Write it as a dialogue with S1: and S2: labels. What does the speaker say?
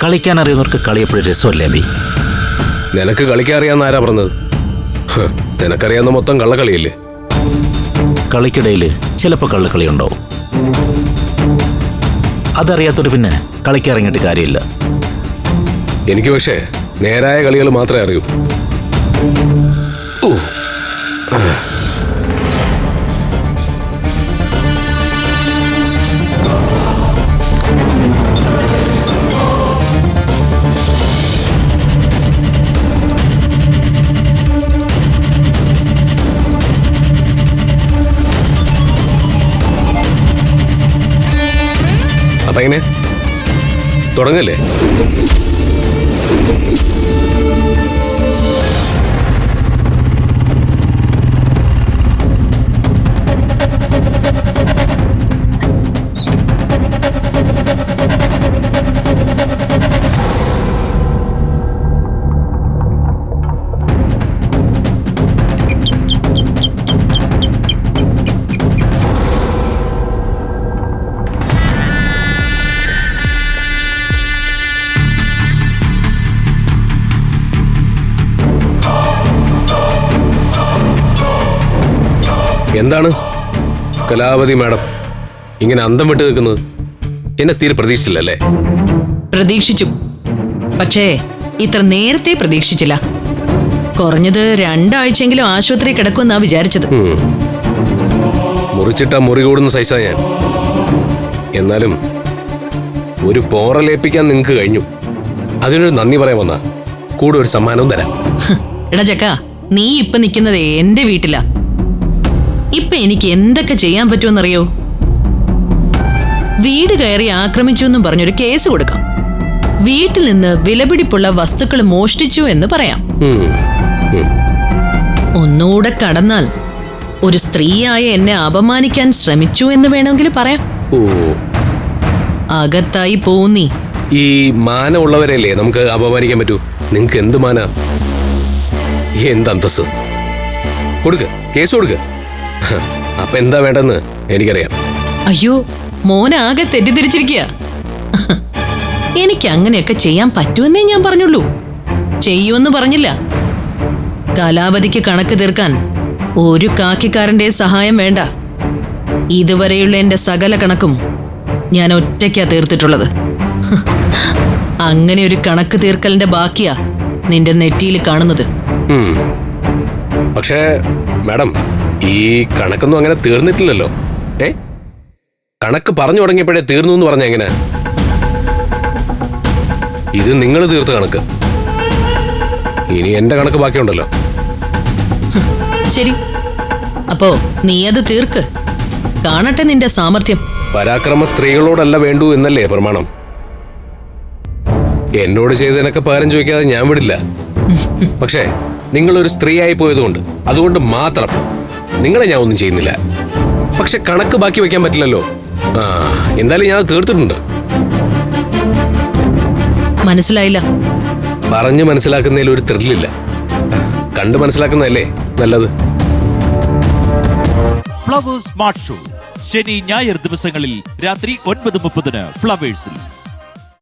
S1: കളിക്കാൻ അറിയുന്നവർക്ക് കളി എപ്പോഴും രസമല്ലേ അബി?
S2: നിനക്ക് കളിക്കാൻ അറിയാമെന്ന് ആരാ പറഞ്ഞത്? നിനക്കറിയാവുന്ന മൊത്തം കള്ളക്കളിയല്ലേ?
S1: കളിക്കിടയിൽ ചിലപ്പോൾ കള്ളക്കളി ഉണ്ടാവും. അതറിയാത്തൊരു പിന്നെ കളിക്കിറങ്ങിയിട്ട് കാര്യമില്ല.
S2: എനിക്ക് പക്ഷേ നേരായ കളികൾ മാത്രമേ അറിയൂ. അപ്പൊ എങ്ങനെ തുടങ്ങല്ലേ? എന്താണ് കലാവതി മാഡം ഇങ്ങനെ അന്തം വിട്ട് നിൽക്കുന്നത്? എന്നെ തീരെ പ്രതീക്ഷിച്ചില്ലല്ലേ?
S3: പ്രതീക്ഷിച്ചു, പക്ഷേ ഇത്ര നേരത്തെ പ്രതീക്ഷിച്ചില്ല. കുറഞ്ഞത് 2 ആഴ്ചയെങ്കിലും ആശുപത്രി കിടക്കുമെന്നാ വിചാരിച്ചത്.
S2: മുറിച്ചിട്ട മുറി കൂടുന്ന സൈസാ ഞാൻ. എന്നാലും ഒരു പോറലേപ്പിക്കാൻ നിങ്ങൾക്ക് കഴിഞ്ഞു. അതിനൊരു നന്ദി പറയാൻ വന്നാ കൂടെ ഒരു സമ്മാനവും തരാം.
S3: എടാ ചക്ക, നീ ഇപ്പൊ നിൽക്കുന്നത് എന്റെ വീട്ടിലാ. ഇപ്പൊ എനിക്ക് എന്തൊക്കെ ചെയ്യാൻ പറ്റുമെന്നറിയോ? വീട് കയറി ആക്രമിച്ചു എന്നും പറഞ്ഞൊരു കേസ് കൊടുക്കാം. വീട്ടിൽ നിന്ന് വിലപിടിപ്പുള്ള വസ്തുക്കൾ മോഷ്ടിച്ചു എന്ന് പറയാം. ഒന്നുകൂടെ കടന്നാൽ ഒരു സ്ത്രീയായ എന്നെ അപമാനിക്കാൻ ശ്രമിച്ചു എന്ന് വേണമെങ്കിൽ പറയാം. അകത്തായി പോന്നീ.
S2: ഈ മാനമുള്ളവരല്ലേ നമുക്ക് അപമാനിക്കാൻ പറ്റൂ? നിങ്ങക്ക് എന്ത് മാന, എന്ത് അന്തസ്? കൊടുക്ക, കേസ് കൊടുക്ക. അപ്പൊ എന്താ വേണ്ടെന്ന് എനിക്കറിയാം.
S3: അയ്യോ, മോനാകെ തെറ്റിദ്ധരിച്ചിരിക്കുക. എനിക്ക് അങ്ങനെയൊക്കെ ചെയ്യാൻ പറ്റുമെന്നേ ഞാൻ പറഞ്ഞുള്ളൂ, ചെയ്യുമെന്ന് പറഞ്ഞില്ല. കലാവതിക്ക് കണക്ക് തീർക്കാൻ ഒരു കാക്കിക്കാരന്റെ സഹായം വേണ്ട. ഇതുവരെയുള്ള എന്റെ സകല കണക്കും ഞാൻ ഒറ്റയ്ക്കാ തീർത്തിട്ടുള്ളത്. അങ്ങനെ ഒരു കണക്ക് തീർക്കലിന്റെ ബാക്കിയാ നിന്റെ നെറ്റിയിൽ കാണുന്നത്.
S2: പക്ഷേ മാഡം, ഈ കണക്കൊന്നും അങ്ങനെ തീർന്നിട്ടില്ലല്ലോ. കണക്ക് പറഞ്ഞു തുടങ്ങിയപ്പോഴേ തീർന്നു എന്ന് പറഞ്ഞ എങ്ങനെ? ഇത് നിങ്ങൾ തീർത്ത കണക്ക്. ഇനി എന്റെ കണക്ക് ബാക്കിയുണ്ടല്ലോ.
S3: ശരി, അപ്പോ നീ അത് തീർക്ക്. കാണട്ടെ നിന്റെ സാമർത്ഥ്യം.
S2: പരാക്രമ സ്ത്രീകളോടല്ല വേണ്ടൂ എന്നല്ലേ പ്രമാണം? എന്നോട് ചെയ്തതിനൊക്കെ പകരം ചോദിക്കാതെ ഞാൻ വിടില്ല. പക്ഷേ നിങ്ങളൊരു സ്ത്രീയായി പോയതുകൊണ്ട്, അതുകൊണ്ട് മാത്രം നിങ്ങളെ ഞാൻ ഒന്നും ചെയ്യുന്നില്ല. പക്ഷെ കണക്ക് ബാക്കി വെക്കാൻ പറ്റില്ലല്ലോ. എന്തായാലും ഞാൻ തീർത്തിട്ടുണ്ട്.
S3: മനസ്സിലായില്ല?
S2: പറഞ്ഞു മനസ്സിലാക്കുന്നതിൽ ഒരു ത്രില്ലില്ല. കണ്ടു മനസ്സിലാക്കുന്നതല്ലേ നല്ലത്.
S4: ഫ്ലവേഴ്സ് സ്മാർട്ട് ഷോ ശനി ഞായർ ദിവസങ്ങളിൽ രാത്രി 9:30 ഫ്ലവേഴ്സിൽ.